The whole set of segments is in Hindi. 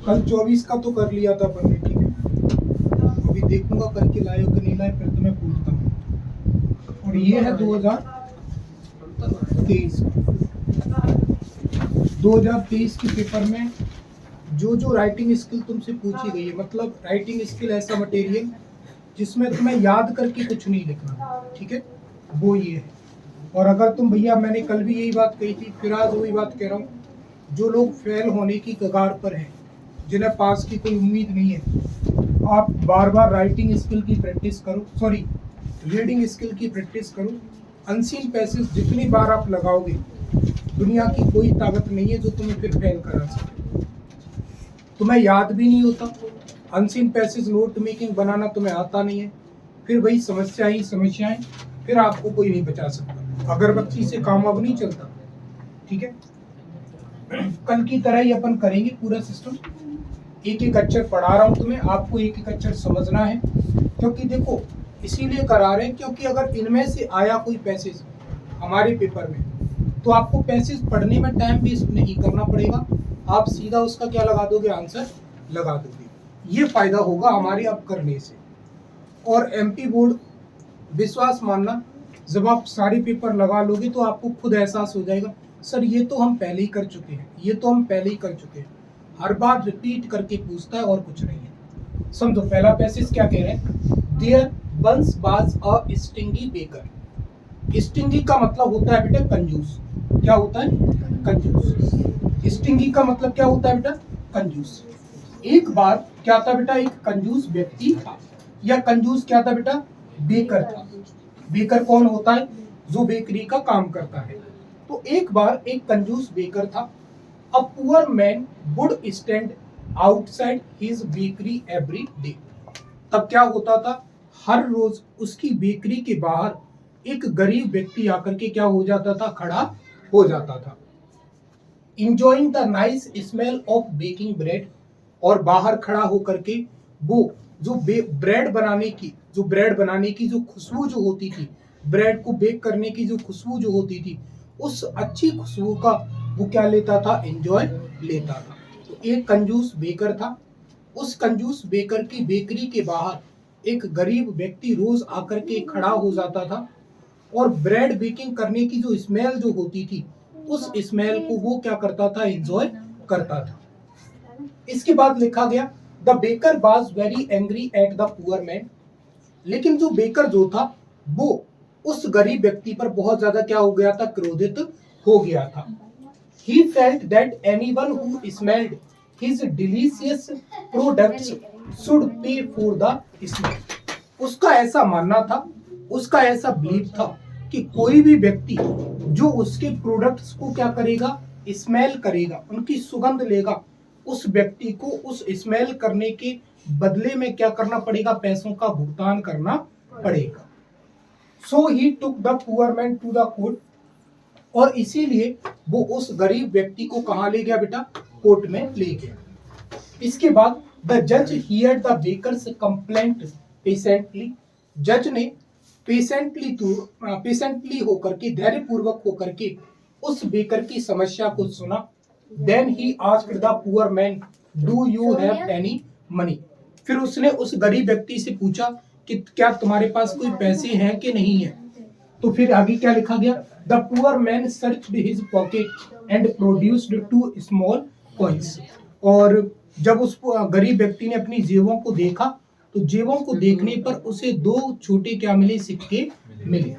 कल 24 का तो कर लिया था अपन ने, ठीक है। अभी देखूंगा कल के लाए कि नहीं लाए, फिर तो मैं पूछता हूँ। और ये है 2023 2023 के पेपर में जो राइटिंग स्किल तुमसे पूछी गई है, मतलब राइटिंग स्किल ऐसा मटेरियल जिसमें तुम्हें याद करके कुछ नहीं लिखना, ठीक है, वो ये है। और अगर तुम भैया, मैंने कल भी यही बात कही थी, फिर आज वही बात कह रहा हूँ, जो लोग फेल होने की कगार पर हैं, जिन्हें पास की कोई उम्मीद नहीं है, आप बार बार राइटिंग स्किल की प्रैक्टिस करो, सॉरी रीडिंग स्किल की प्रैक्टिस करो। अनसीन पैसेज जितनी बार आप लगाओगे, दुनिया की कोई ताकत नहीं है जो तुम्हें फिर फेल करा सके। तुम्हें याद भी नहीं होता, अनसीन पैसेज नोट मेकिंग बनाना तुम्हें आता नहीं है, फिर वही समस्या ही समस्याएं, फिर आपको कोई नहीं बचा सकता। अगरबत्ती से काम अब नहीं चलता, ठीक है। कल की तरह ही अपन करेंगे पूरा सिस्टम, एक एक अक्षर पढ़ा रहा हूं तुम्हें, आपको एक एक अक्षर समझना है। क्योंकि देखो, इसीलिए करा रहे हैं क्योंकि अगर इनमें से आया कोई पैसेज हमारे पेपर में, तो आपको पैसेज पढ़ने में टाइम वेस्ट नहीं करना पड़ेगा, आप सीधा उसका क्या लगा दोगे, आंसर लगा दोगे। ये फायदा होगा हमारे अब करने से। और एमपी बोर्ड, विश्वास मानना, जब आप सारे पेपर लगा लोगे तो आपको खुद एहसास हो जाएगा, सर ये तो हम पहले ही कर चुके हैं, ये तो हम पहले ही कर चुके हैं। हर बार रिपीट करके पूछता है और कुछ नहीं है। समझो पहला पैसेज क्या कह रहे हैं, there once was a stingy baker. Stingy का मतलब होता है बेटा कंजूस। क्या होता है, कंजूस। स्टिंगी का मतलब क्या होता है बेटा, कंजूस। एक बार क्या था बेटा, एक कंजूस व्यक्ति था, या कंजूस क्या था बेटा, बेकर था। बेकर कौन होता है, जो बेकरी का काम करता है। तो एक बार एक कंजूस बेकर था। A poor man would stand outside his bakery every day. तब क्या होता था, हर रोज उसकी बेकरी के बाहर एक गरीब व्यक्ति आकर के क्या हो जाता था, खड़ा हो जाता था। Enjoying the nice smell of baking bread. और बाहर खड़ा होकर के वो जो ब्रेड बनाने की जो खुशबू जो होती थी, ब्रेड को बेक करने की जो खुशबू जो होती थी, उस अच्छी खुशबू का वो क्या लेता था, एंजॉय लेता था। तो एक कंजूस बेकर था, उस कंजूस बेकर की बेकरी के बाहर एक गरीब व्यक्ति रोज आकर के खड़ा हो जाता था, और ब्रेड बेकिंग करने की जो स्मेल जो होती थी, उस स्मेल को वो क्या करता था, एंजॉय करता था। इसके बाद लिखा गया, the baker was very angry at the poor man. लेकिन जो बेकर जो था, वो उस गरीब व्यक्ति पर बहुत ज्यादा क्या हो गया था, क्रोधित हो गया था। He felt that anyone who smelled his delicious products should pay for the smell. उसका ऐसा मानना था, उसका ऐसा बिलीव था कि कोई भी व्यक्ति जो उसके प्रोडक्ट्स को क्या करेगा, स्मेल करेगा, उनकी सुगंध लेगा, उस व्यक्ति को उस स्मेल करने के बदले में क्या करना पड़ेगा, पैसों का भुगतान करना पड़ेगा। So he took the poor man to the court. और इसीलिए वो उस गरीब व्यक्ति को कहां ले गया बेटा, कोर्ट में ले गया। इसके बाद द जज heard the baker's complaint patiently. जज ने पेशेंटली होकर के, धैर्य पूर्वक होकर के उस बेकर की समस्या को सुना। Then he asked the poor man, do you have any money. फिर उसने उस गरीब व्यक्ति से पूछा कि क्या तुम्हारे पास कोई पैसे हैं कि नहीं है। तो फिर आगे क्या लिखा गया, the poor man searched his pocket and produced 2 small coins. और जब उस गरीब व्यक्ति ने अपनी जेबों को देखा, तो जेबों को देखने पर उसे 2 छोटे क्या मिले, सिक्के मिले।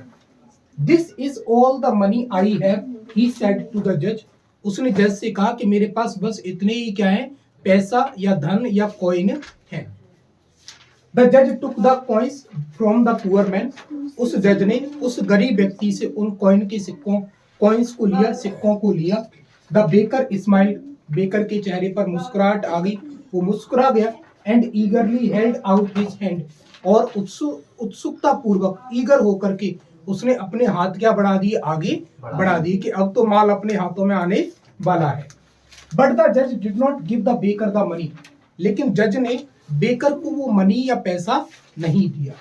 This is all the money I have, he said to the जज। उसने जज से कहा कि मेरे पास बस इतने ही क्या है, पैसा या धन या कॉइन है। द जज took the coins from the poor man. उस जज ने उस गरीब व्यक्ति से उन कॉइन्स को लिया, सिक्कों को लिया। The baker smiled. बेकर के चेहरे पर मुस्कुराहट आ गई, वो मुस्कुरा गया। And ईगरली held out his hand. और उत्सुकता पूर्वक, ईगर होकर के उसने अपने हाथ क्या बढ़ा दिए, आगे बढ़ा दिए कि अब तो माल अपने हाथों में आने वाला है। बट द जज did not give the baker the money. लेकिन जज ने बेकर को वो मनी या पैसा नहीं दिया।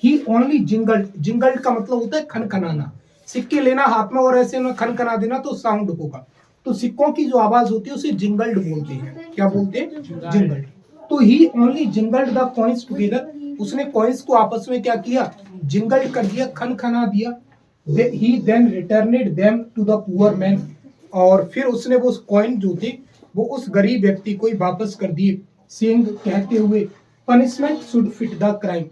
ही ओनली जिंगल्ड, जिंगल्ड का मतलब होता है खनखनाना, सिक्के लेना हाथ में और ऐसे में खनखना देना तो साउंड होगा, तो सिक्कों की जो आवाज होती है उसे जिंगल्ड बोलते हैं। क्या बोलते हैं? जिंगल्ड। तो ही ओनली जिंगल्ड द कॉइन्स टुगेदर, उसने कॉइन्स को आपस में क्या किया? जिंगल्ड कर दिया, खनखना दिया। He then returned them to the poor man, और फिर उसने वो कॉइन जो थे वो उस गरीब व्यक्ति को ही वापस कर दिए, सेइंग, कहते हुए, punishment should fit the crime,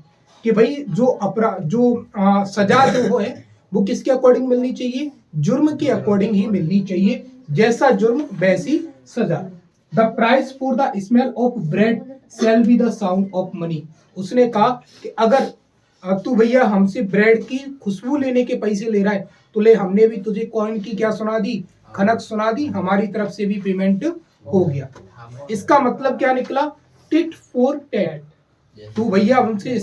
कि भाई जो अपराध, जो सजा जो है वो किसके अकॉर्डिंग मिलनी चाहिए? जुर्म के अकॉर्डिंग ही मिलनी चाहिए, जैसा जुर्म वैसी सजा। The price for the smell of bread shall be the sound of money, उसने कहा कि अगर तू भैया हमसे ब्रेड की खुशबू लेने के पैसे ले रहा है तो ले, हमने भी तुझे कॉइन की क्या सुना दी? खनक सुना दी, हमारी तरफ से भी पेमेंट हो गया। इसका मतलब क्या निकला? टिट फॉर टैट, तू भैया हमसे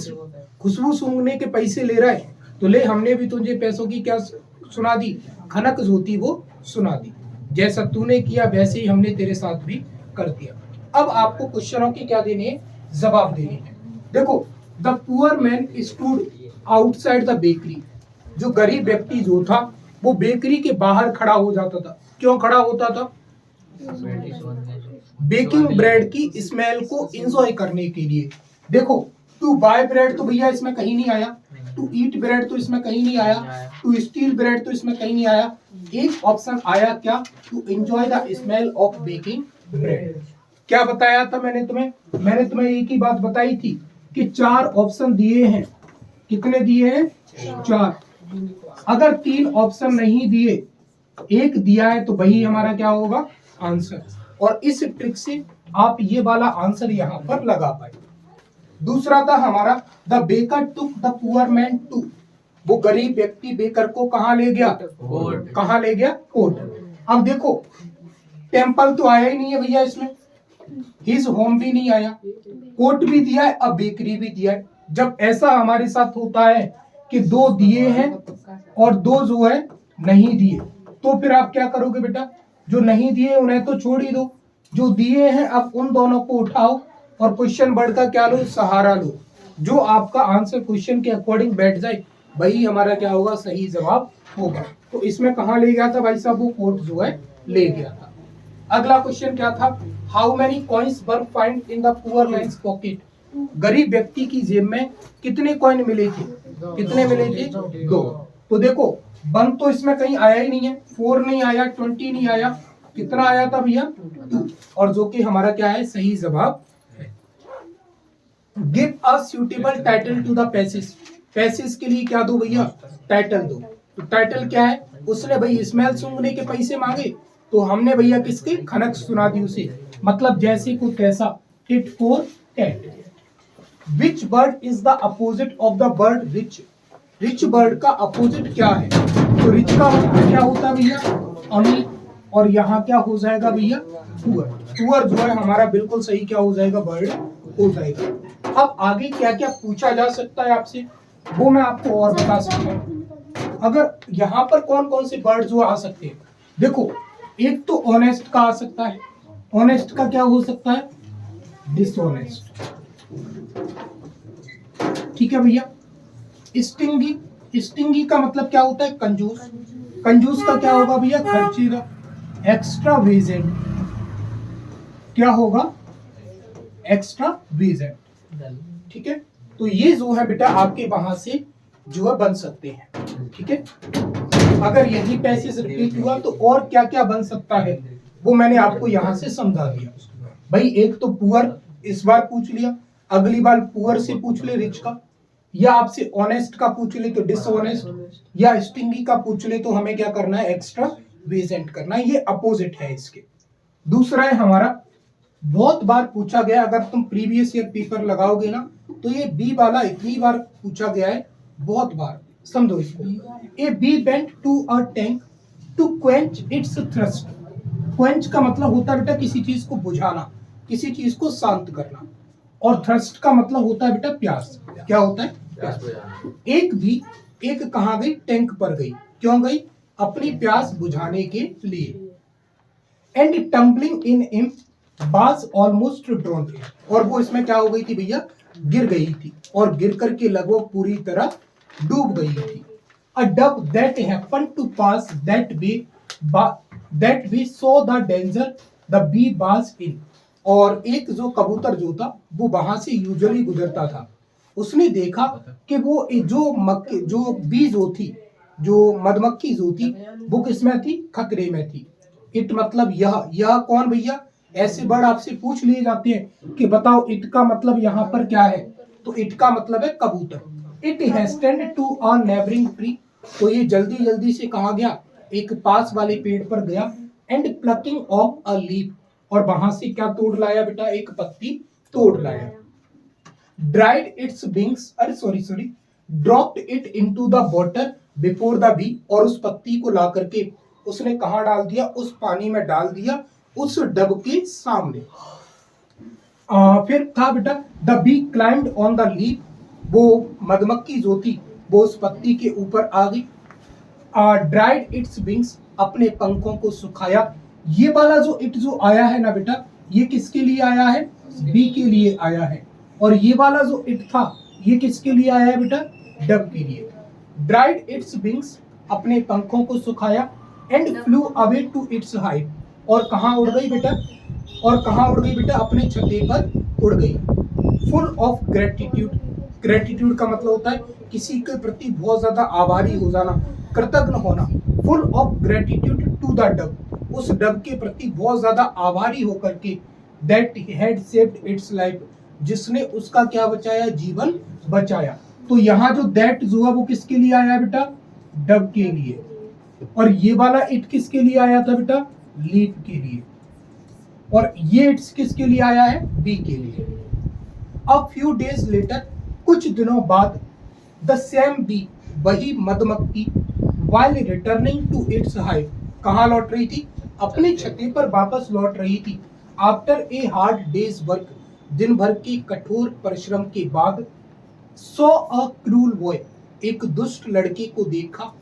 खुशबू सूंघने के पैसे ले रहा है तो ले, हमने भी तुझे पैसों की क्या सुना दी? खनक जो थी वो सुना दी, जैसा तूने किया वैसे ही हमने तेरे साथ भी कर दिया। अब आपको क्वेश्चनों के क्या देने हैं? जवाब देने हैं। देखो, the poor man stood outside the bakery, जो गरीब व्यक्ति जो था वो बेकरी के बाहर खड़ा हो जाता था। क्यों खड़ा होता था? बेकिंग ब्रेड की स्मेल को एंजॉय करने के लिए। देखो, टू बाय ब्रेड तो भैया इसमें कहीं नहीं आया, टू ईट ब्रेड तो इसमें कहीं नहीं आया, टू स्टील ब्रेड तो इसमें कहीं नहीं आया। एक ऑप्शन आया क्या? To enjoy the smell of baking bread. क्या बताया था मैंने तुम्हें? मैंने तुम्हें एक ही बात बताई थी कि 4 ऑप्शन दिए हैं। कितने दिए हैं? 4। अगर 3 ऑप्शन नहीं दिए, एक दिया है, तो वही हमारा क्या होगा? आंसर। और इस ट्रिक से आप ये वाला आंसर यहाँ पर लगा पाए। दूसरा था हमारा, the baker took the poor man to, वो गरीब व्यक्ति बेकर को कहाँ ले गया? कोर्ट। कहाँ ले गया? कोर्ट। अब देखो, टेम्पल तो आया ही नहीं है भैया इसमें, हिज होम भी नहीं आया, कोर्ट भी दिया है, अब बेकरी भी दिया है। जब ऐसा हमारे साथ होता है कि 2 दिए हैं और 2 जो है नहीं दिए, तो फिर आप क्या करोगे बेटा? जो नहीं दिए उन्हें तो छोड़ ही दो, जो दिए हैं अब उन दोनों को उठाओ और क्वेश्चन वर्ड का क्या लो? सहारा लो। जो आपका आंसर क्वेश्चन के अकॉर्डिंग बैठ जाए वही हमारा क्या होगा? सही जवाब होगा। तो इसमें कहाँ ले गया था भाई साहब? वो कोर्ट जो है ले गया था। अगला क्वेश्चन क्या था? How many coins were find in the poor man's pocket, गरीब व्यक्ति की जेब में कितने कॉइन मिले थे? कितने मिले थे? 2। तो देखो, 1 तो इसमें कहीं आया ही नहीं है, 4 नहीं आया, 20 नहीं आया, कितना आया था भैया? 2, और जो कि हमारा क्या है? सही जवाब है। Give a suitable title to the passage, passage के लिए क्या दो भैया? टाइटल दो। तो टाइटल क्या है? उसने भाई स्मेल सूंघने के पैसे मांगे, तो हमने भैया किसके? खनक सुना दी उसे, मतलब जैसे को तैसा, tit for tat. Which bird is the opposite of the word rich, rich bird का अपोजिट क्या है? तो रिच का मतलब क्या होता है भैया? अमीर, और यहाँ क्या हो जाएगा भैया? पुअर। पुअर जो है हमारा बिल्कुल सही क्या हो जाएगा? बर्ड हो जाएगा। अब आगे क्या क्या पूछा जा सकता है आपसे, वो मैं आपको और बता सकता हूँ। अगर यहाँ पर कौन कौन से बर्ड जो आ सकते हैं, देखो, एक तो ऑनेस्ट का आ सकता है, ऑनेस्ट का क्या हो सकता है? डिसऑनेस्ट। ठीक है भैया। स्टिंगी, स्टिंगी का मतलब क्या होता है? कंजूस, कंजूस का क्या होगा भैया? खर्चीला। एक्स्ट्रा वेजेंट, क्या होगा? एक्स्ट्रा वेजेंट। ठीक है, तो ये जो है बेटा आपके वहां से जो है बन सकते हैं। ठीक है, अगर यही पैसेज रिपीट हुआ तो और क्या क्या बन सकता है वो मैंने आपको यहाँ से समझा दिया। भाई एक तो पुअर इस बार पूछ लिया, अगली बार पुअर से पूछ ले रिच का, या आपसे ऑनेस्ट का पूछ ले तो डिसऑनेस्ट, या स्टिंगी का पूछ ले तो हमें क्या करना है? एक्स्ट्रा वेजेंट करना है। ये अपोजिट है इसके। दूसरा है हमारा, बहुत बार पूछा गया, अगर तुम प्रीवियस ईयर पेपर लगाओगे ना तो ये बी वाला इतनी बार पूछा गया है, बहुत बार। समझो इसको, a bee went to a tank to quench its thirst. Quench का मतलब होता है बेटा किसी चीज को बुझाना, किसी चीज को शांत करना, और थ्रस्ट का मतलब होता है बेटा प्यास। क्या होता है? प्यास। एक कहाँ गई? टैंक पर गई। क्यों गई? अपनी प्यास बुझाने के लिए। एंड टम्बलिंग इन इम वाज ऑलमोस्ट ड्रोन, और वो इसमें क्या हो गई थी भैया? गिर गई थी और गिर करके लगभग पूरी तरह डूब गई थी। A dove that happened to pass that way saw the danger the bee was in। और एक जो कबूतर जो था वो वहां से यूजुअली गुजरता था, उसने देखा कि वो जो बी जो थी, जो मधुमक्खी जो थी वो किसमें थी, खतरे में थी। इट मतलब यह कौन भैया, ऐसे वर्ड आपसे पूछ लिए जाते हैं कि बताओ इट का मतलब यहाँ पर क्या है, तो इट का मतलब है कबूतर। It hastened to a neighbouring tree, तो ये जल्दी जल्दी से कहा गया, एक पास वाले पेड़ पर गया। And plucking of a leaf, और वहां से क्या तोड़ लाया बेटा, एक पत्ती तोड़ लाया। ड्राइड इट्स विंग्स, अरे sorry, dropped it into the water before the bee, और उस पत्ती को ला करके उसने कहा डाल दिया, उस पानी में डाल दिया, उस डब के सामने। फिर था बेटा the bee climbed on the leaf, वो मधुमक्खी जो थी वो उस पत्ती के ऊपर आ गई। ड्राइड इट्स विंग्स, अपने पंखों को सुखाया। ये वाला जो इट जो आया है ना बेटा, ये किसके लिए आया है, बी के लिए आया है। और ये वाला जो इट था ये किसके लिए आया है बेटा, डब के लिए। ड्राइड इट्स विंग्स, अपने पंखों को सुखाया। And flew away to its hive, और कहाँ उड़ गई बेटा, अपने छते पर उड़ गई। फुल ऑफ ग्रेटिट्यूड, ग्रेटिट्यूड का मतलब होता है किसी के प्रति बहुत ज्यादा आभारी हो जाना, कृतज्ञ होना। Full of gratitude to the dove, उस डब के प्रति बहुत ज्यादा आभारी होकर के। That had saved its life, जिसने उसका क्या बचाया, जीवन बचाया। तो यहाँ जो दैट जो है वो किसके लिए आया बेटा, डब के लिए। और ये वाला इट किसके लिए आया था बेटा, लीफ के लिए। और ये इट्स किसके लिए आया है, बी के लिए। अ फ्यू डेज लेटर, कुछ दिनों बाद, द सेम बी, वही मधुमक्खी, while returning to its hive, कहाँ लौट रही थी, अपने छत्ते पर वापस लौट रही थी। After a hard days work, दिन भर के कठोर परिश्रम के बाद। सो अ क्रूल बॉय, एक दुष्ट लड़के को देखा।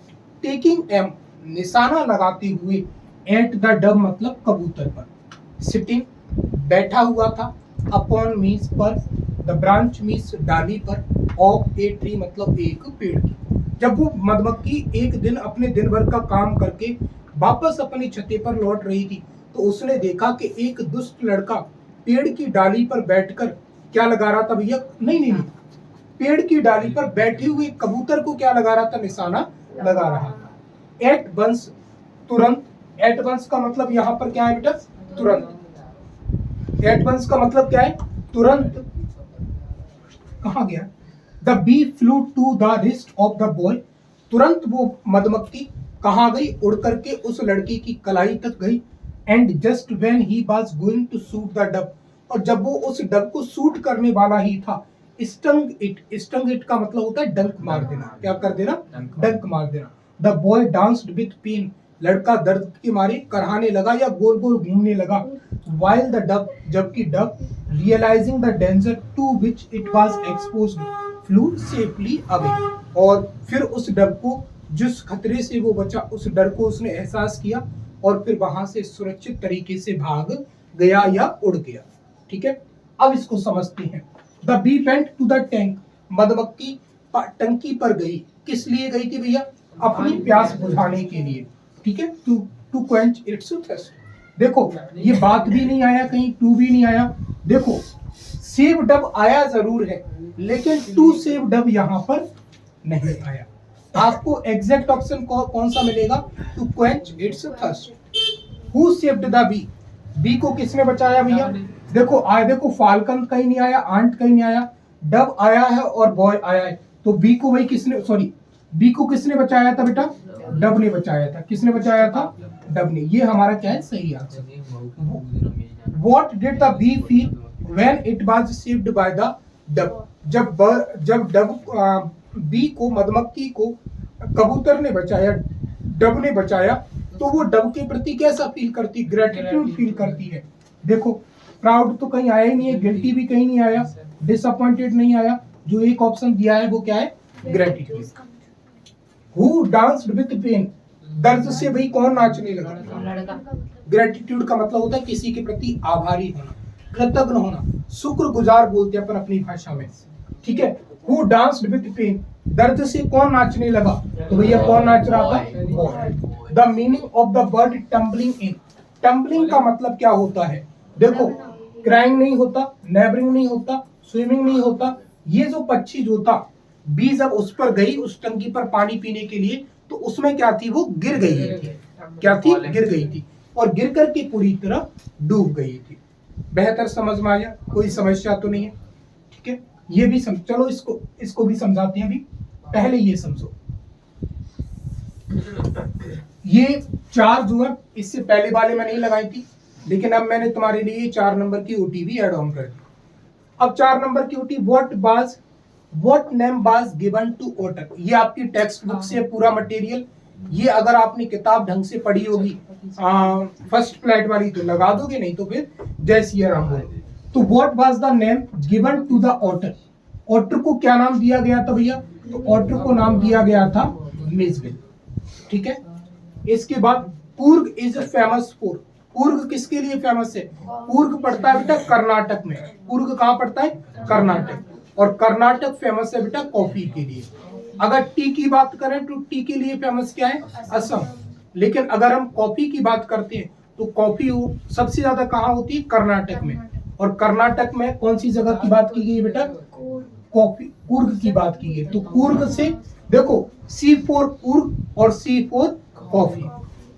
टेकिंग एम, निशाना लगाते हुए। एट द डब मतलब कबूतर पर। सिटिंग, बैठा हुआ था। अपॉन मीन्स पर, द ब्रांच मीन्स डाली पर। ऑफ ए ट्री मतलब एक पेड़ की। जब वो मधुमक्खी एक दिन अपने दिन भर का काम करके वापस अपनी छत्ते पर लौट रही थी, तो उसने देखा कि एक दुष्ट लड़का पेड़ की डाली पर बैठकर क्या लगा रहा था भैया, नहीं, पेड़ की डाली पर बैठे हुए कबूतर को क्या लगा रहा था, निशाना लगा रहा था। एट वंस, तुरंत। एट वंस का मतलब यहाँ पर क्या है बेटा, तुरंत। एट वंस का मतलब क्या है, तुरंत। कहा गया, the bee flew to the wrist of the boy, तुरंत वो मधुमक्खी कहाँ गई, उड़ करके उस लड़के की कलाई तक गई। And just when he was going to shoot the dove, और जब वो उस डब को शूट करने वाला ही था, स्टंग इट का मतलब होता है डंक मार देना, क्या कर देना, डंक मार देना। The boy danced with pain, लड़का दर्द के मारे कराहने लगा या गोल गोल घूमने लगा। वाइल द डब, जबकि dove, realising the danger to which it was exposed, flew safely away, और फिर उस डब को, जिस खतरे से वो बचा, उस डर को उसने एहसास किया और फिर वहां से सुरक्षित तरीके से भाग गया या उड़ गया। ठीक है, अब इसको समझते हैं। The bee went to the tank, मधुमक्खी टंकी पर गई। किस लिए गई थी भैया, अपनी प्यास बुझाने के लिए। ठीक है, टू क्वेंच इट्स थर्स्ट। देखो ये बात भी नहीं आया कहीं, टू भी नहीं आया। देखो सेव डब आया जरूर है, लेकिन टू सेव डब यहाँ पर नहीं आया। आपको एग्जैक्ट ऑप्शन कौन सा मिलेगा, to quench its thirst. Who saved the bee, bee को किसने बचाया भैया, देखो फाल्कन कहीं नहीं आया, आंट कहीं नहीं आया, डब आया है और बॉय आया है। तो बी को वही बी को किसने बचाया था बेटा, डब ने बचाया था। किसने बचाया था, डब ने। ये हमारा क्या है, सही answer. What did the bee feel when it was saved by the dove, जब डब बी को, मधुमक्खी को कबूतर ने बचाया, डब ने बचाया, तो वो डब के प्रति कैसा फील करती, ग्रेटिट्यूड फील करती है। देखो प्राउड तो कहीं आया ही नहीं है, गिल्टी भी कहीं नहीं आया, डिसअपॉइंटेड नहीं आया, जो एक ऑप्शन दिया है वो क्या है, gratitude. Who danced with pain, दर्द से भाई कौन नाचने लगा, ग्रेटिट्यूड का मतलब होता है किसी के प्रति आभारी होना। कृतज्ञ होना, शुक्रगुजार बोलते हैं अपन अपनी भाषा में, ठीक है। हु डांस्ड विद पेन, दर्द से कौन नाचने लगा, तो भैया कौन नाच रहा था, God. The meaning of the word tumbling in, tumbling का मतलब क्या होता है, देखो क्राइंग नहीं होता, नेबरिंग नहीं होता, स्विमिंग नहीं होता, ये जो पक्षी जो था, बी जब उस पर गई उस टंकी पर पानी पीने के लिए, तो उसमें क्या थी, वो गिर गई थी, क्या थी, गिर गई थी, और गिर करके पूरी तरह डूब गई थी। बेहतर समझ में आया, कोई समस्या तो नहीं है, ठीक है। ये भी चलो इसको भी समझाते हैं अभी, पहले ये समझो। ये 4 जो है इससे पहले वाले में नहीं लगाई थी, लेकिन अब मैंने तुम्हारे लिए 4 नंबर की ओटी भी ऐड ऑन कर दी। अब 4 नंबर की ओटी, what name was given to otter, ये आपकी टेक्स्ट बुक से पूरा मटेरियल, ये अगर आपने किताब ढंग से पढ़ी होगी फर्स्ट फ्लैट वाली तो लगा दोगे, नहीं तो फिर जय सिया राम बोलो। तो what was the name given to the otter, otter को क्या नाम दिया गया था भैया, तो ओटर को नाम दिया गया था मेजबिल, ठीक है। इसके बाद Coorg is famous for, Coorg किसके लिए फेमस है, कूर्ग पड़ता है बेटा कर्नाटक में, कूर्ग कहाँ पड़ता है, कर्नाटक, और कर्नाटक फेमस है बेटा कॉफी के लिए। अगर टी की बात करें तो टी के लिए फेमस क्या है, असम, लेकिन अगर हम कॉफी की बात करते हैं तो कॉफी सबसे ज्यादा कहाँ होती है, कर्नाटक में, और कर्नाटक में कौन सी जगह की बात की गई बेटा, कॉफी, कूर्ग की बात की गई। तो कूर्ग से देखो, सी फॉर कूर्ग और सी फॉर कॉफी,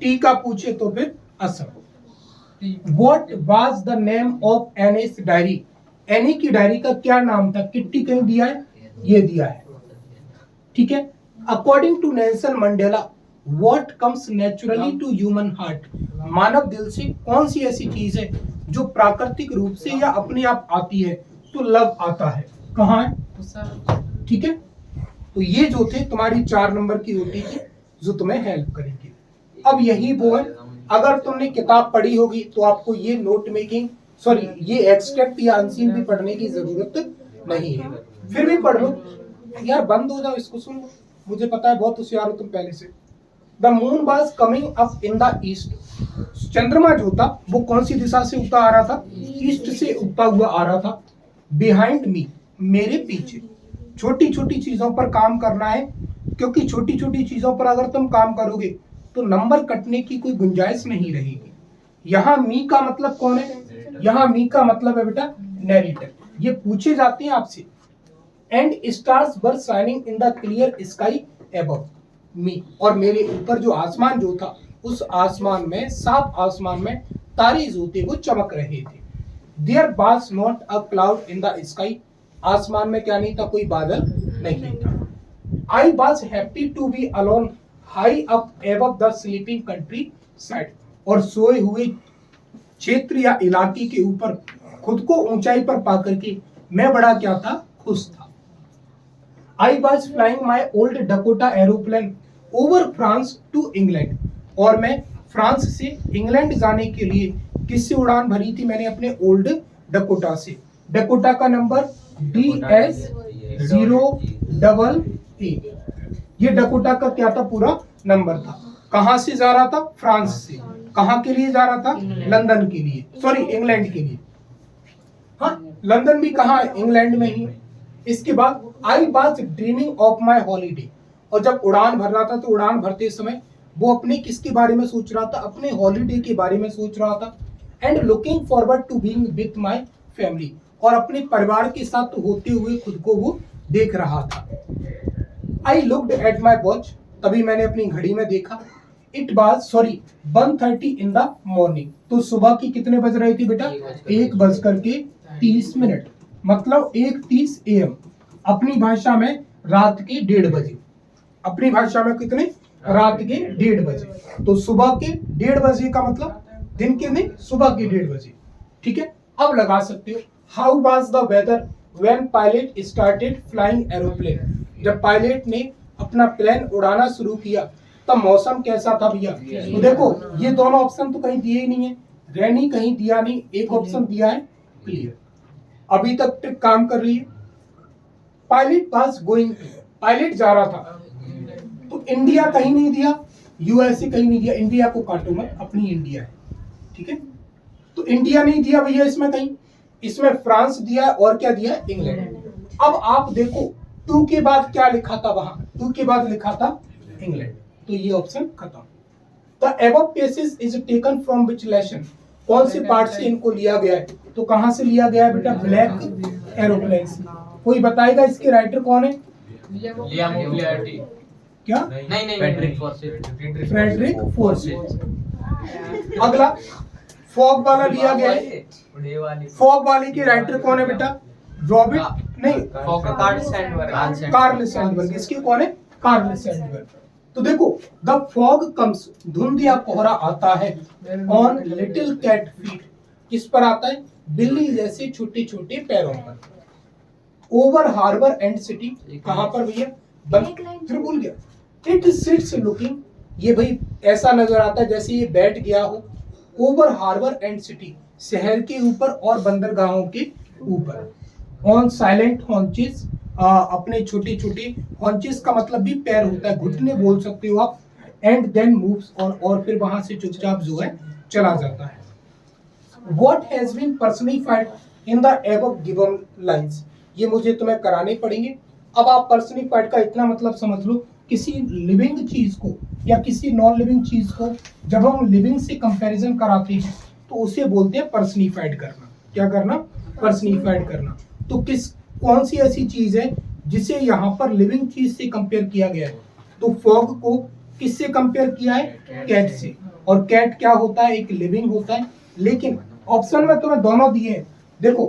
टी का पूछे तो फिर Assam. What was the name of Annie's diary, any की डायरी का क्या नाम था, किट्टी कहीं दिया है, ये दिया है, ठीक है। According to Nelson Mandela, what comes naturally to human heart, मानव दिल से कौन सी ऐसी चीज है जो प्राकृतिक रूप से या अपने आप आती है, तो लव आता है, कहाँ है, ठीक है। तो ये जो थे तुम्हारी 4 नंबर की ओटी थी जो तुम्हें हेल्प करेंगे। अब यही वो है, अगर तुमने किताब पढ़ी होगी तो आपको ये नोट मेकिंग, सॉरी ये एक्सट्रैक्ट या अनसीन भी पढ़ने की जरूरत नहीं है, फिर भी पढ़ लो यार, बंद हो जाओ इसको सुन लो, मुझे पता है बहुत होशियार हो तुम पहले से। The moon was coming up in the east, चंद्रमा जो था वो कौन सी दिशा से उगता आ रहा था, ईस्ट से उगता हुआ आ रहा था। बिहाइंड मी, मेरे पीछे, छोटी छोटी चीजों पर काम करना है, क्योंकि छोटी छोटी चीजों पर अगर तुम काम करोगे तो नंबर कटने की कोई गुंजाइश नहीं रहेगी। यहाँ मी का मतलब कौन है, यहाँ मी का मतलब है बेटा नैरेटर, ये पूछे जाते हैं आपसे। And stars were shining in the clear sky above मी, और मेरे ऊपर जो आसमान जो था उस आसमान में, साफ आसमान में तारे जो थे वो चमक रहे थे। There was not a cloud in the sky, आसमान में क्या नहीं था, कोई बादल नहीं था। I was happy to be alone high up above the sleeping countryside, और सोए हुए क्षेत्र या इलाके के ऊपर खुद को ऊंचाई पर पाकर के मैं बड़ा क्या था, खुश था। I was flying my old Dakota aeroplane over France to England, और मैं फ्रांस से इंग्लैंड जाने के लिए किससे उड़ान भरी थी, मैंने अपने ओल्ड डकोटा से। डकोटा का नंबर DS0AA, ये डकोटा का क्या था, पूरा नंबर था। कहां से जा रहा था, फ्रांस से, कहां के लिए जा रहा था, लंदन के लिए, सॉरी इंग्लैंड के लिए, हाँ लंदन भी कहाँ है, इंग्लैंड में ही। इसके बाद I was dreaming of my holiday, और जब उड़ान भर रहा था तो उड़ान भरते समय वो अपने किसके बारे में सोच रहा था, अपने हॉलीडे के बारे में सोच रहा था। And looking forward to being with my family, और अपने परिवार के साथ होते हुए खुद को वो देख रहा था। I looked at my watch, तभी मैंने अपनी घड़ी में देखा। It was 1:30 in the morning, तो सुबह की कितने बज रही थी बेटा, 1:30, मतलब 1:30 AM, अपनी भाषा में रात के 1:30 बजे, अपनी भाषा में कितने, रात के 1:30 बजे। तो सुबह के 1:30 बजे का मतलब दिन के नहीं, सुबह के 1:30 बजे, ठीक है। अब लगा सकते हो, how was the weather when pilot started flying aeroplane, जब पायलट ने अपना प्लेन उड़ाना शुरू किया तब मौसम कैसा था भैया। तो देखो ये दोनों ऑप्शन तो कहीं दिए ही नहीं है, रेनी कहीं दिया नहीं, एक ऑप्शन दिया है क्लियर। अभी तक ट्रिक काम कर रही है। पायलट पास गोइंग, पायलट जा रहा था, तो इंडिया कहीं नहीं दिया, यूएसए कहीं नहीं दिया, इंडिया को काटो मत, अपनी इंडिया है, ठीक है। तो इंडिया नहीं दिया भैया इसमें कहीं, इसमें फ्रांस दिया है और क्या दिया है, इंग्लैंड। अब आप देखो 2 के बाद क्या लिखा था, वहां 2 के बाद लिखा था इंग्लैंड, तो ये ऑप्शन खत्म। The above places is taken from which lesson, कौन से पार्ट से इनको लिया गया है, तो कहां से लिया गया है बेटा, ब्लैक एरोप्लेन से। कोई बताएगा इसके राइटर कौन है, क्या, नहीं फ्रेडरिक फोर्सिच। अगला फॉग वाला लिया गया है, फॉग वाले के राइटर कौन है बेटा, रॉबर्ट नहीं, कार्ल सैंडबर्ग। इसके कौन है, कार्ल सैंडबर्ग। तो देखो द फॉग कम्स, धुंध या कोहरा आता है, ऑन लिटिल कैट फीट, किस पर आता है, बिल्ली जैसे छोटे छोटे पैरों पर, ओवर हार्बर एंड सिटी, कहां पर भैया, फिर भूल गया, इट सिट्स लुकिंग, ये भाई ऐसा नजर आता है जैसे ये बैठ गया हो, ओवर हार्बर एंड सिटी, शहर के ऊपर और बंदरगाहों के ऊपर, ऑन साइलेंट हॉन्चेस, अपने छोटे छोटे, हॉन्चेस का मतलब भी पैर होता है, घुटने बोल सकते हो आप, एंड देन मूव्स ऑन, और फिर वहां से चुपचाप जो है चला जाता है। What has been personified in the above given lines, ये मुझे तुम्हें कराने पड़ेंगे। अब आप पर्सनिफाइड का इतना मतलब समझ लो, किसी लिविंग चीज को या किसी नॉन लिविंग चीज को जब हम लिविंग से कंपैरिजन कराते हैं तो उसे बोलते हैं पर्सनिफाइड करना। क्या करना, पर्सनिफाइड करना। तो किस, कौन सी ऐसी चीज है जिसे यहाँ पर लिविंग चीज से कंपेयर किया गया है, तो फॉग को किससे कंपेयर किया है, कैट से। और कैट क्या होता है, एक लिविंग होता है। लेकिन ऑप्शन में तुम्हें दोनों दिए हैं, देखो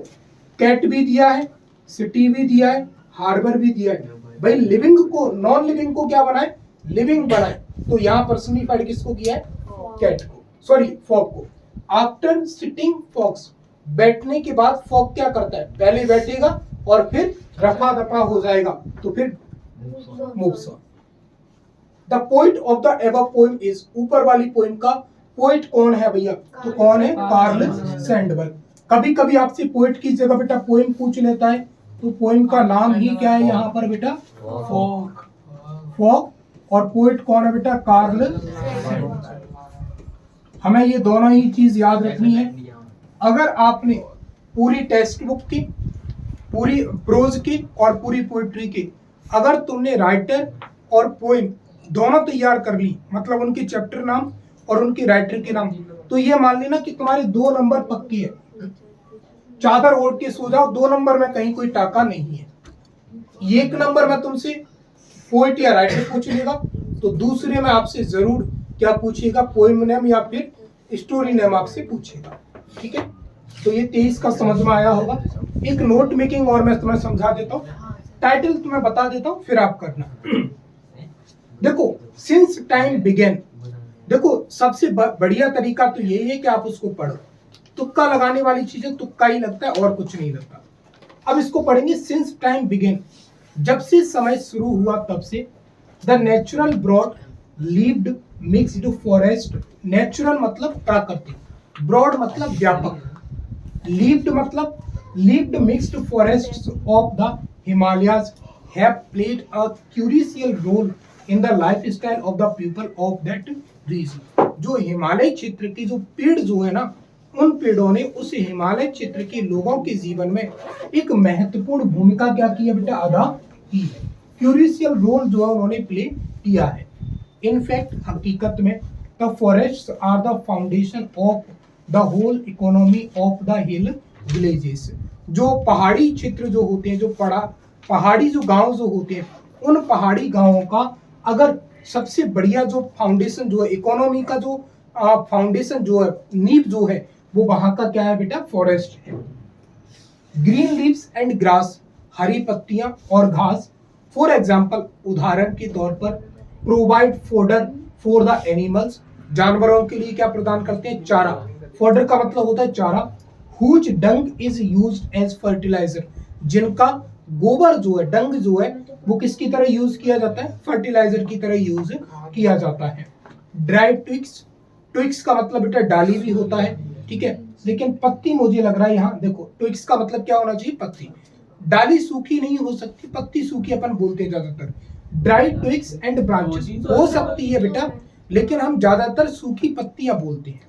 कैट भी दिया है, सिटी भी दिया है, हार्बर भी दिया है। भाई लिविंग को नॉन लिविंग को क्या बनाए, लिविंग बनाए, तो यहाँ पर्सनिफाइड किसको किया है, कैट को, सॉरी फॉग को। आफ्टर सिटिंग फॉक्स, बैठने के बाद फॉग क्या करता है, पहले बैठेगा और फिर रफा दफा हो जाएगा, तो फिर moves on. The poet of the above poem is, ऊपर वाली पोएम का पोइट कौन है भैया, तो कौन है, कार्ल सैंडबर्ग। कभी कभी आपसे पोइट की जगह बेटा पोएम पूछ लेता है, तो पोएम का नाम ही क्या है यहाँ पर बेटा, फॉग, फॉग। और पोइट कौन है बेटा, कार्ल सैंडबर्ग। हमें ये दोनों ही चीज याद रखनी है। अगर आपने पूरी टेक्स्ट बुक की, पूरी प्रोज की और पूरी पोइट्री की, अगर तुमने राइटर और पोएम दोनों तैयार कर ली, मतलब उनके चैप्टर नाम और उनके राइटर के नाम, तो ये मान लेना कि तुम्हारे 2 नंबर पक्की है। चादर ओढ़ के सो जाओ, 2 नंबर में कहीं कोई टाका नहीं है। 1 नंबर में तुमसे पोइट या राइटर पूछ लेगा, तो दूसरे में आपसे जरूर क्या पूछेगा, पोएम नेम या फिर स्टोरी नेम आपसे पूछेगा। ठीक है, तो ये 23 का समझ में आया होगा। एक नोट मेकिंग और मैं तुम्हें समझा देता हूँ, टाइटल तुम्हें बता देता हूँ फिर आप करना। देखो सिंस टाइम बिगेन, देखो सबसे बढ़िया तरीका तो यही है कि आप उसको पढ़ो। तुक्का लगाने वाली चीजें तुक्का ही लगता है और कुछ नहीं लगता। अब इसको पढ़ेंगे, सिंस टाइम बिगेन, जब से समय शुरू हुआ तब से, the natural broad leaved mixed forest, natural मतलब प्राकृतिक, ब्रॉड मतलब व्यापक, लीव्ड मतलब lived mixed forests of the Himalayas have played a crucial role in the lifestyle of the people of that region. जो हिमालय क्षेत्र के जो पेड़ जो है ना, उन पेड़ों ने उस हिमालय क्षेत्र के लोगों के जीवन में एक महत्वपूर्ण भूमिका क्या की है बेटा, अदा की है। क्यूरिशियल रोल जो है उन्होंने प्ले किया है। इनफैक्ट हकीकत में the forests are the foundation of the whole economy of the hill villages. जो पहाड़ी क्षेत्र जो होते हैं, जो पहाड़ी जो गांव जो होते हैं, उन पहाड़ी गांवों का अगर सबसे बढ़िया जो फाउंडेशन जो है, इकोनॉमी का जो फाउंडेशन जो है, नींव जो है, वो वहां का क्या है बेटा, फॉरेस्ट है। ग्रीन लीव्स एंड ग्रास, हरी पत्तियां और घास, फॉर एग्जाम्पल उदाहरण के तौर पर, provide fodder for the animals, जानवरों के लिए क्या प्रदान करते हैं, चारा। फोडर का मतलब होता है चारा। Whose dung is used as fertilizer, जिनका गोबर जो है, डंग जो है, वो किसकी तरह यूज किया जाता है, फर्टिलाइजर की तरह यूज किया जाता है। ड्राई ट्विक्स, ट्विक्स का मतलब बेटा डाली भी होता है, ठीक है, लेकिन पत्ती मुझे लग रहा है यहाँ, देखो ट्विक्स का मतलब क्या होना चाहिए, पत्ती। डाली सूखी नहीं हो सकती, पत्ती सूखी अपन बोलते हैं ज्यादातर। ड्राई ट्विक्स एंड ब्रांचेस हो सकती है बेटा, लेकिन हम ज्यादातर सूखी पत्तियां बोलते हैं।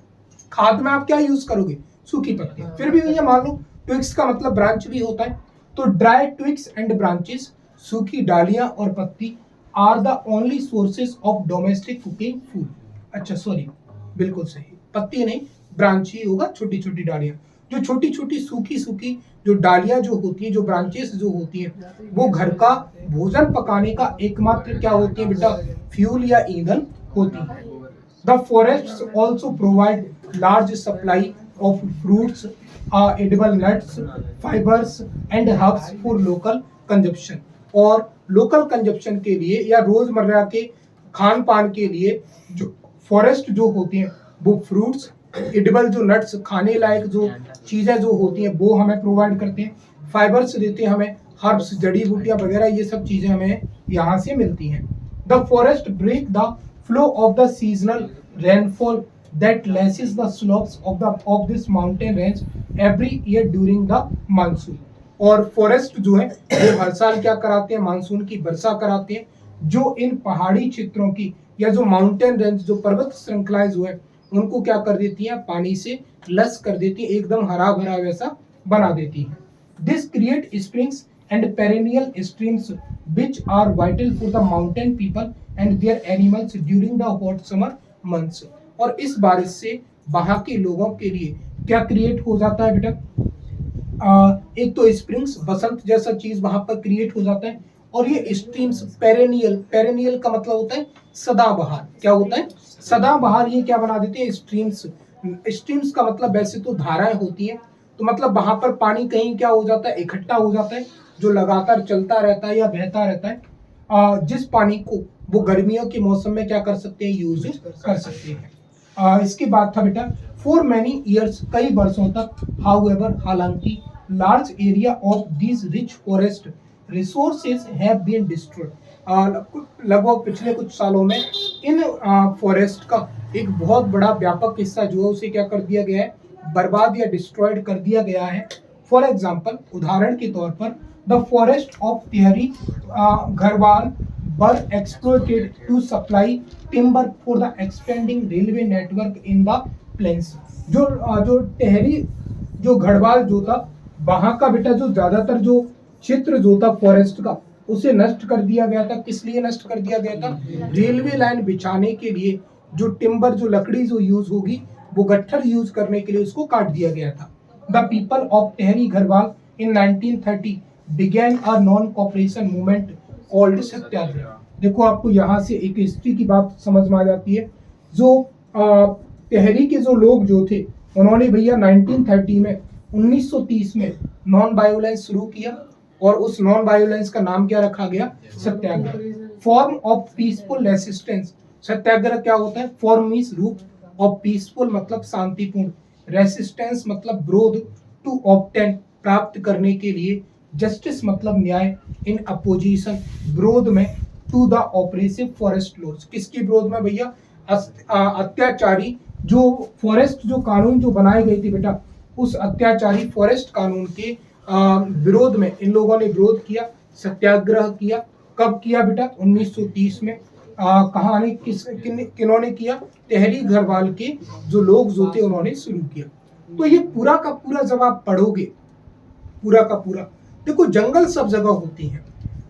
खाद में आप क्या यूज करोगे, सूखी पत्ती। फिर भी ये मान लो ट्विग्स का मतलब ब्रांच भी होता है। तो ड्राई ट्विग्स एंड ब्रांचेस, सूखी डालियां और पत्ती, are the only sources of domestic cooking food. अच्छा सॉरी, बिल्कुल सही, पत्ती नहीं, ब्रांच ही होगा, छोटी छोटी डालियां। जो छोटी छोटी सूखी सूखी जो डालियां जो होती हैं, जो ब्रांचेस जो होती हैं, वो घर का भोजन पकाने का एकमात्र क्या होती है बेटा, फ्यूल या ईंधन होती है। The forests also provide large supply of fruits, edible nuts, fibres and herbs for local consumption. और लोकल कंजप्शन के लिए या रोजमर्रा के खान पान के लिए जो फॉरेस्ट जो होती हैं, वो फ्रूट्स, एडिबल जो नट्स, खाने लायक जो चीजें जो होती हैं वो हमें प्रोवाइड करते हैं, फाइबर्स देते हैं हमें, हर्ब्स, जड़ी बूटियां वगैरह, ये सब चीजें हमें यहाँ से मिलती हैं। The forest break the flow of the seasonal rainfall that lashes the slopes of this mountain range every year during the monsoon। और फॉरेस्ट जो है वो हर साल क्या कराते हैं, मानसून की वर्षा कराते हैं, जो इन पहाड़ी क्षेत्रों की या जो माउंटेन रेंज, जो पर्वत श्रृंखलाएं जो है, उनको क्या कर देती हैं, पानी से लस कर देती है, एकदम हरा भरा वैसा बना देती है। This create springs and perennial streams which are vital for the mountain people and their animals during the hot summer months। और इस बारिश से वहां के लोगों के लिए क्या क्रिएट हो जाता है बेटा, एक तो स्प्रिंग्स, बसंत जैसा चीज वहां पर क्रिएट हो जाता है, और ये स्ट्रीम्स, पेरेनियल, पेरेनियल का मतलब होता है सदाबहार, क्या होता है, सदाबहार, ये क्या बना देते हैं, स्ट्रीम्स। स्ट्रीम्स का मतलब वैसे तो धाराएं होती हैं, तो मतलब वहां पर पानी कहीं क्या हो जाता है, इकट्ठा हो जाता है, जो लगातार चलता रहता है या बहता रहता है, जिस पानी को वो गर्मियों के मौसम में क्या कर सकते हैं, यूज कर सकते हैं। इसके बाद था बेटा फॉर मैनी ईयर्स, कई वर्षों तक, हाउएवर, हालांकि, large area of this rich forest resources have been destroyed. लगभग पिछले कुछ सालों में इन फॉरेस्ट का एक बहुत बड़ा व्यापक हिस्सा जो है उसे क्या कर दिया गया है, बर्बाद या डिस्ट्रॉयड कर दिया गया है। फॉर एग्जाम्पल, उदाहरण के तौर पर, the forest of Tehri Garhwal were exploited to supply timber for the expanding railway network in the plains। जो टेहरी जो गढ़वाल जो था, वहां का बेटा जो ज्यादातर जो क्षेत्र जो था फॉरेस्ट का, उसे नष्ट कर दिया गया था। किस लिए नष्ट कर दिया गया था, रेलवे लाइन बिछाने के लिए जो टिम्बर, जो लकड़ी जो यूज होगी, वो गट्ठर यूज करने के लिए उसको काट दिया गया था। The people of Tehri Garhwal in 1930 began a non-cooperation movement called satyagraha. देखो आपको यहाँ से एक हिस्ट्री की बात समझ में आ जाती है। जो टेहरी के जो लोग जो थे, उन्होंने भैया 1930 में 1930 में नॉन वायोलेंस शुरू किया, और उस नॉन वायोलेंस का नाम क्या रखा गया, सत्याग्रह। फॉर्म ऑफ पीसफुल रेसिस्टेंस, सत्याग्रह क्या होता है, फॉर्म मींस रूप, ऑफ पीसफुल मतलब शांतिपूर्ण, रेसिस्टेंस मतलब विरोध, टू ऑब्टेन प्राप्त करने के लिए, जस्टिस मतलब न्याय, इन अपोजिशन विरोध में, to the oppressive forest laws, किसके विरोध में भैया, अत्याचारी जो फॉरेस्ट जो कानून जो बनाए गए थे बेटा, उस अत्याचारी फॉरेस्ट कानून के विरोध में इन लोगों ने विरोध किया, सत्याग्रह किया। कब किया बेटा, 1930 में। कहाँ ने किन्होंने किया, टेहरी घरवाल के जो लोग जो थे उन्होंने शुरू किया। तो ये पूरा का पूरा जब आप पढ़ोगे, पूरा का पूरा, देखो जंगल सब जगह होती हैं,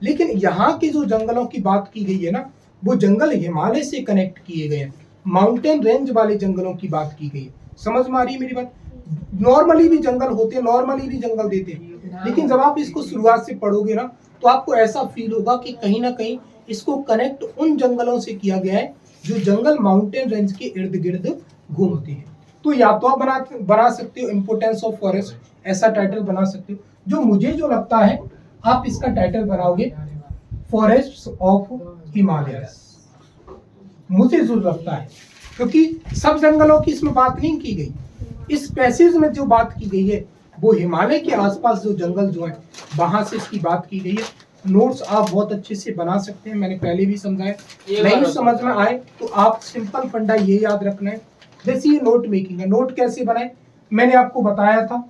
लेकिन यहाँ के जो जंगलों की बात की गई है ना, वो जंगल हिमालय से कनेक्ट किए गए हैं, माउंटेन रेंज वाले जंगलों की बात की गई है। समझ में आ रही है मेरी बात। नॉर्मली भी जंगल होते हैं, नॉर्मली भी जंगल देते हैं, लेकिन जब आप इसको शुरुआत से पढ़ोगे ना, तो आपको ऐसा फील होगा कि कहीं ना कहीं इसको कनेक्ट उन जंगलों से किया गया है जो जंगल माउंटेन रेंज के इर्द गिर्द घूमते हैं। तो या तो आप बना सकते हो इम्पोर्टेंस ऑफ फॉरेस्ट, ऐसा टाइटल बना सकते हो। जो मुझे जो लगता है, आप इसका टाइटल बनाओगे फॉरेस्ट्स ऑफ हिमालयस, मुझे जो लगता है, क्योंकि सब जंगलों की इसमें बात नहीं की गई। इस पैसेज में जो बात की गई है वो हिमालय के आसपास जो जंगल जो है वहां से इसकी बात की गई है। नोट्स आप बहुत अच्छे से बना सकते हैं, मैंने पहले भी समझाया। नहीं समझ में आए तो आप सिंपल फंडा ये याद रखना है, जैसे ये नोट मेकिंग है, नोट कैसे बनाए मैंने आपको बताया था।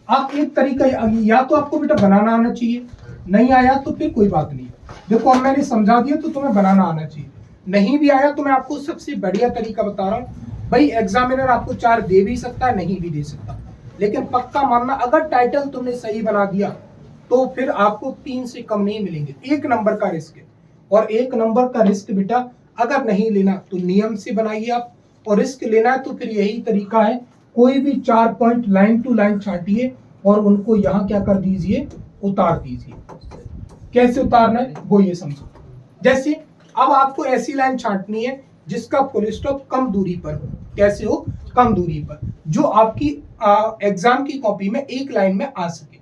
आप एक तरीका, या तो आपको बेटा बनाना आना चाहिए, नहीं आया तो फिर कोई बात नहीं। देखो अब मैंने समझा दिया तो तुम्हें बनाना आना चाहिए, नहीं भी आया तो मैं आपको सबसे बढ़िया तरीका बता रहा हूँ भाई। एग्जामिनर आपको 4 दे भी सकता है, नहीं भी दे सकता, लेकिन पक्का मानना, अगर टाइटल तुमने सही बना दिया तो फिर आपको 3 से कम नहीं मिलेंगे। 1 नंबर का रिस्क है, और 1 नंबर का रिस्क बेटा अगर नहीं लेना तो नियम से बनाइए आप, और रिस्क लेना है तो फिर यही तरीका है, कोई भी 4 पॉइंट लाइन टू लाइन छाटिए और उनको यहाँ क्या कर दीजिए, उतार दीजिए। कैसे उतारना है वो ये समझो। जैसे अब आपको ऐसी लाइन छाटनी है जिसका फुल स्टॉप कम दूरी पर हो। कैसे हो, कम दूरी पर, जो आपकी एग्जाम की कॉपी में एक लाइन में आ सके।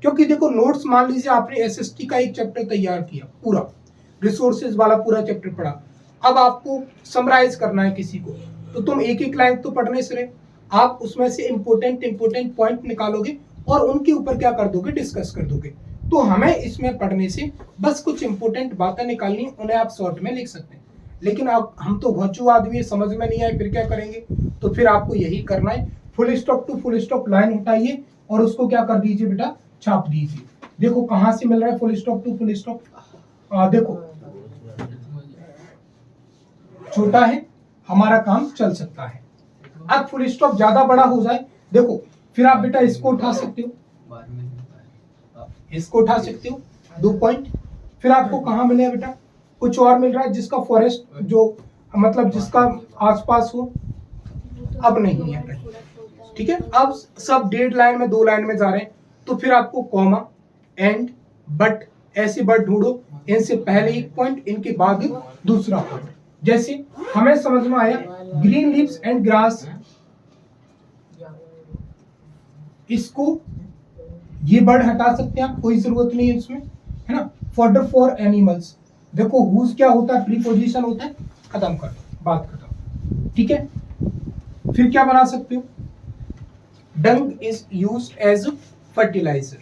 क्योंकि देखो नोट्स, मान लीजिए आपने एसएसटी का एक चैप्टर तैयार किया, पूरा रिसोर्सेज वाला पूरा चैप्टर पढ़ा, अब आपको समराइज करना है किसी को, तो तुम एक एक लाइन तो पढ़ने से रहे, आप उसमें से इंपोर्टेंट पॉइंट निकालोगे और उनके ऊपर क्या कर दोगे, डिस्कस कर दोगे। तो हमें इसमें पढ़ने से बस कुछ इंपोर्टेंट बातें निकालनी, उन्हें आप शॉर्ट में लिख सकते हैं। लेकिन आप, हम तो घोंचू आदमी, समझ में नहीं आए फिर क्या करेंगे, तो फिर आपको यही करना है, full stop to full stop line उठाइए और उसको क्या कर दीजिए बेटा, छाप दीजिए। देखो कहां से मिल रहा है full stop to full stop, देखो छोटा है, हमारा काम चल सकता है। अब फुल स्टॉप ज्यादा बड़ा हो जाए, देखो फिर आप बेटा इसको उठा सकते हो, इसको उठा सकते हो 2 पॉइंट, फिर आपको कहां मिलेगा बेटा, कुछ और मिल रहा है जिसका फॉरेस्ट, जो मतलब जिसका आसपास हो, अब नहीं है कहीं, ठीक है। अब सब 1.5 लाइन में 2 लाइन में जा रहे हैं, तो फिर आपको कॉमा, एंड, बट, ऐसे बट ढूंढो, इनसे पहले एक पॉइंट, इनके बाद दूसरा पॉइंट। जैसे हमें समझ में आया ग्रीन लीव्स एंड ग्रास, इसको ये बर्ड हटा सकते हैं आप, कोई जरूरत नहीं है इसमें, है ना। फॉडर फॉर एनिमल्स, देखो हुज क्या होता है, प्रीपोजिशन होता है, खत्म कर दो, बात खत्म, ठीक है। फिर क्या बना सकते हो, dung is used as fertiliser,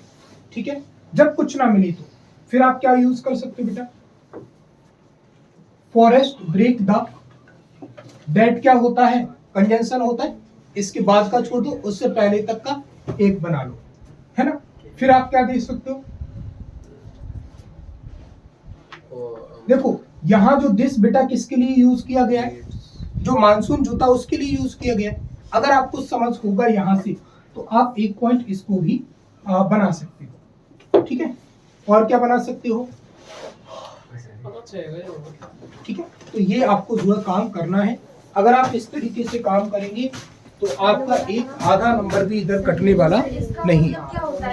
ठीक है। जब कुछ ना मिले तो फिर आप क्या यूज कर सकते हो बेटा, फॉरेस्ट ब्रेक द, दैट क्या होता है, कंजंक्शन होता है, इसके बाद का छोड़ दो, उससे पहले तक का एक बना लो, है ना। फिर आप क्या दे सकते हो, देखो यहां जो दिस बेटा किसके लिए यूज किया गया है, जो मानसून जूता उसके लिए यूज किया गया है। अगर आपको समझ होगा यहां से तो आप एक पॉइंट इसको भी बना सकते हो, ठीक है। और क्या बना सकते हो, ठीक है। तो ये आपको जो काम करना है, अगर आप इस तरीके से काम करेंगे तो आपका एक आधा नंबर भी इधर कटने वाला नहीं है।